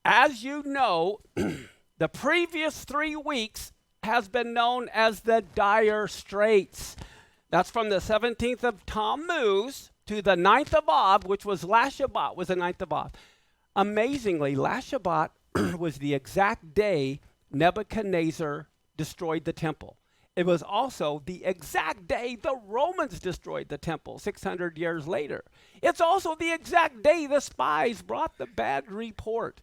As you know, the previous 3 weeks has been known as the dire straits. That's from the 17th of Tammuz to the 9th of Av, which was last Shabbat, was the 9th of Av. Amazingly, last Shabbat was the exact day Nebuchadnezzar destroyed the temple. It was also the exact day the Romans destroyed the temple 600 years later. It's also the exact day the spies brought the bad report.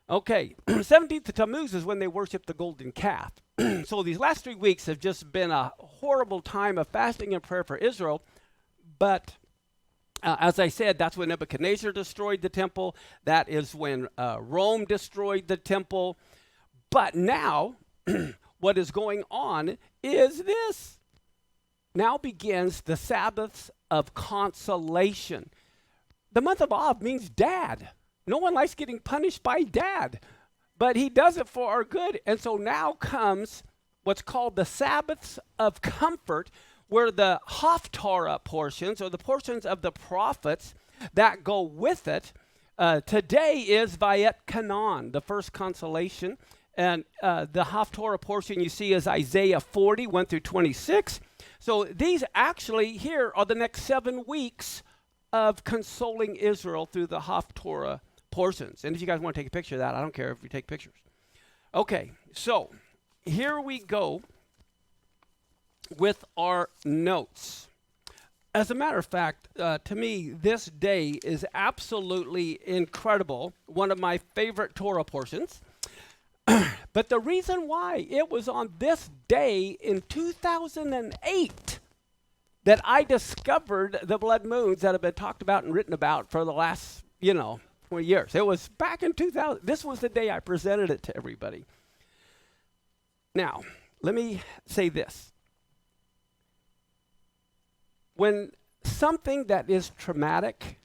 Okay, 17th of Tammuz is when they worshiped the golden calf. So these last 3 weeks have just been a horrible time of fasting and prayer for Israel. But as I said, that's when Nebuchadnezzar destroyed the temple. That is when Rome destroyed the temple. But now, what is going on is this. Now begins the Sabbaths of consolation. The month of Av means dad. No one likes getting punished by dad, but he does it for our good. And so now comes what's called the Sabbaths of Comfort, where the Haftarah portions, or the portions of the prophets that go with it, today is Vayet Kanan, the first consolation. And the Haftarah portion you see is Isaiah 40, 1 through 26. So these actually here are the next 7 weeks of consoling Israel through the Haftarah portions. And if you guys want to take a picture of that, I don't care if you take pictures. Okay, so here we go with our notes. As a matter of fact, to me, this day is absolutely incredible. One of my favorite Torah portions. But the reason why it was on this day in 2008 that I discovered the blood moons that have been talked about and written about for the last, 20 years. It was back in 2000. This was the day I presented it to everybody. Now, let me say this. When something that is traumatic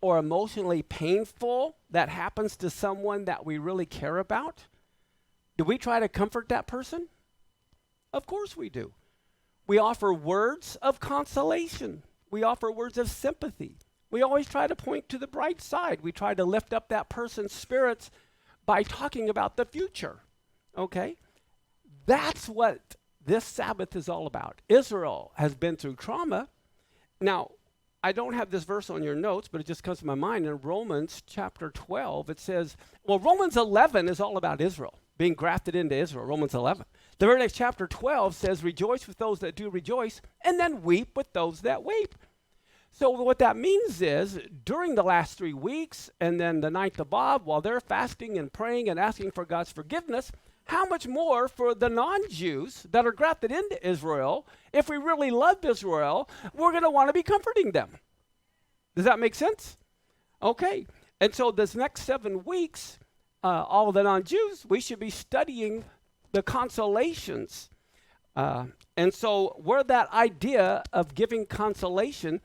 or emotionally painful that happens to someone that we really care about, do we try to comfort that person? Of course we do. We offer words of consolation. We offer words of sympathy. We always try to point to the bright side. We try to lift up that person's spirits by talking about the future. Okay? That's what this Sabbath is all about. Israel has been through trauma. Now, I don't have this verse on your notes, but it just comes to my mind. In Romans chapter 12, it says, Romans 11 is all about Israel, being grafted into Israel, Romans 11. The very next chapter 12 says, rejoice with those that do rejoice, and then weep with those that weep. So what that means is, during the last 3 weeks, and then the 9th of Av, while they're fasting and praying and asking for God's forgiveness, how much more for the non-Jews that are grafted into Israel? If we really love Israel, we're going to want to be comforting them. Does that make sense? Okay. And so this next 7 weeks, all of the non-Jews, we should be studying the consolations. And so where that idea of giving consolation,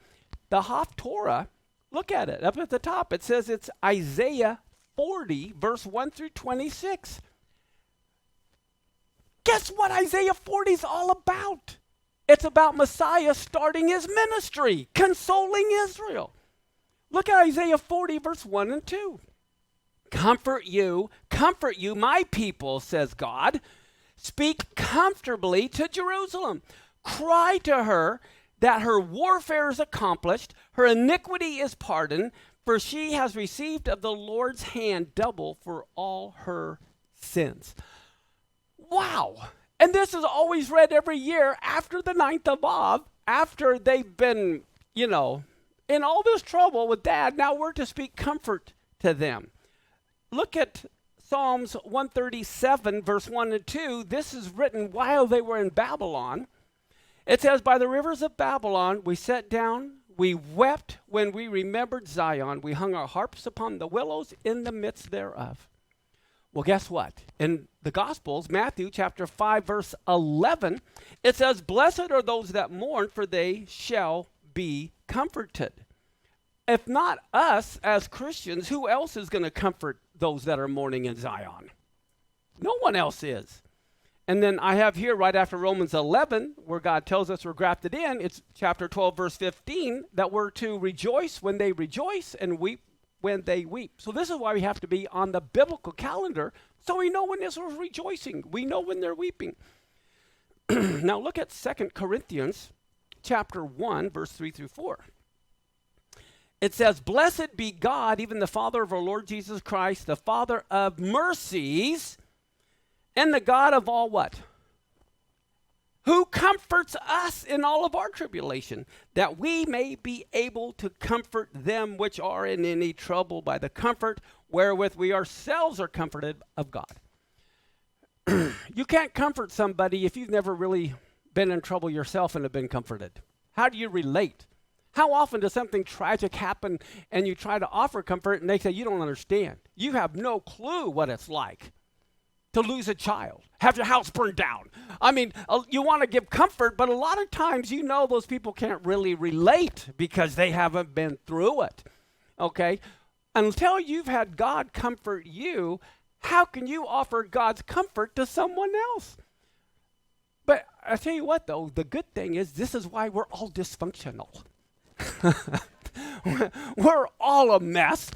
the Haftarah, look at it. Up at the top, it says it's Isaiah 40, verse 1 through 26. Guess what Isaiah 40 is all about? It's about Messiah starting his ministry, consoling Israel. Look at Isaiah 40, verse 1 and 2. Comfort you, my people, says God. Speak comfortably to Jerusalem. Cry to her that her warfare is accomplished, her iniquity is pardoned, for she has received of the Lord's hand double for all her sins. Wow. And this is always read every year after the 9th of Av, after they've been, in all this trouble with dad. Now we're to speak comfort to them. Look at Psalms 137, verse 1 and 2. This is written while they were in Babylon. It says, by the rivers of Babylon we sat down, we wept when we remembered Zion. We hung our harps upon the willows in the midst thereof. Well, guess what? In the Gospels, Matthew chapter 5, verse 11, it says, blessed are those that mourn, for they shall be comforted. If not us as Christians, who else is going to comfort those that are mourning in Zion? No one else is. And then I have here right after Romans 11, where God tells us we're grafted in, it's chapter 12, verse 15, that we're to rejoice when they rejoice and weep when they weep. So this is why we have to be on the biblical calendar, so we know when Israel's rejoicing. We know when they're weeping. Now look at 2 Corinthians chapter 1, verse 3 through 4. It says, "Blessed be God, even the Father of our Lord Jesus Christ, the Father of mercies, and the God of all" what? "Who comforts us in all of our tribulation, that we may be able to comfort them which are in any trouble by the comfort wherewith we ourselves are comforted of God." You can't comfort somebody if you've never really been in trouble yourself and have been comforted. How do you relate? How often does something tragic happen and you try to offer comfort and they say, "You don't understand. You have no clue what it's like to lose a child, have your house burned down." I mean, you want to give comfort, but a lot of times you know those people can't really relate because they haven't been through it, okay? Until you've had God comfort you, how can you offer God's comfort to someone else? But I tell you what, though, the good thing is this is why we're all dysfunctional. We're all a mess.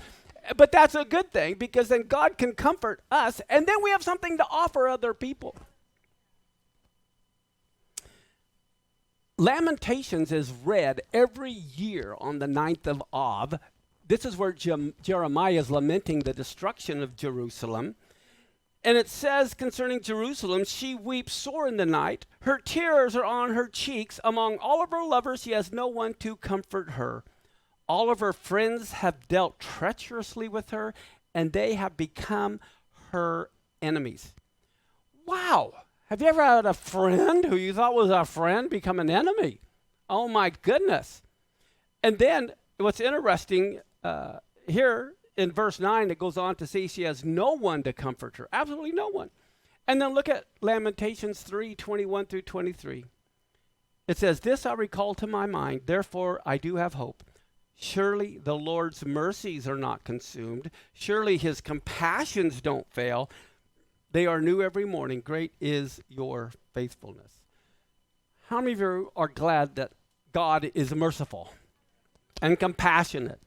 But that's a good thing, because then God can comfort us, and then we have something to offer other people. Lamentations is read every year on the 9th of Av. This is where Jeremiah is lamenting the destruction of Jerusalem. And it says concerning Jerusalem, "She weeps sore in the night. Her tears are on her cheeks. Among all of her lovers, she has no one to comfort her. All of her friends have dealt treacherously with her, and they have become her enemies." Wow. Have you ever had a friend who you thought was a friend become an enemy? Oh my goodness. And then what's interesting here in verse 9, it goes on to say she has no one to comfort her. Absolutely no one. And then look at Lamentations 3:21 through 23. It says, "This I recall to my mind, therefore I do have hope. Surely the Lord's mercies are not consumed. Surely his compassions don't fail. They are new every morning. Great is your faithfulness." How many of you are glad that God is merciful and compassionate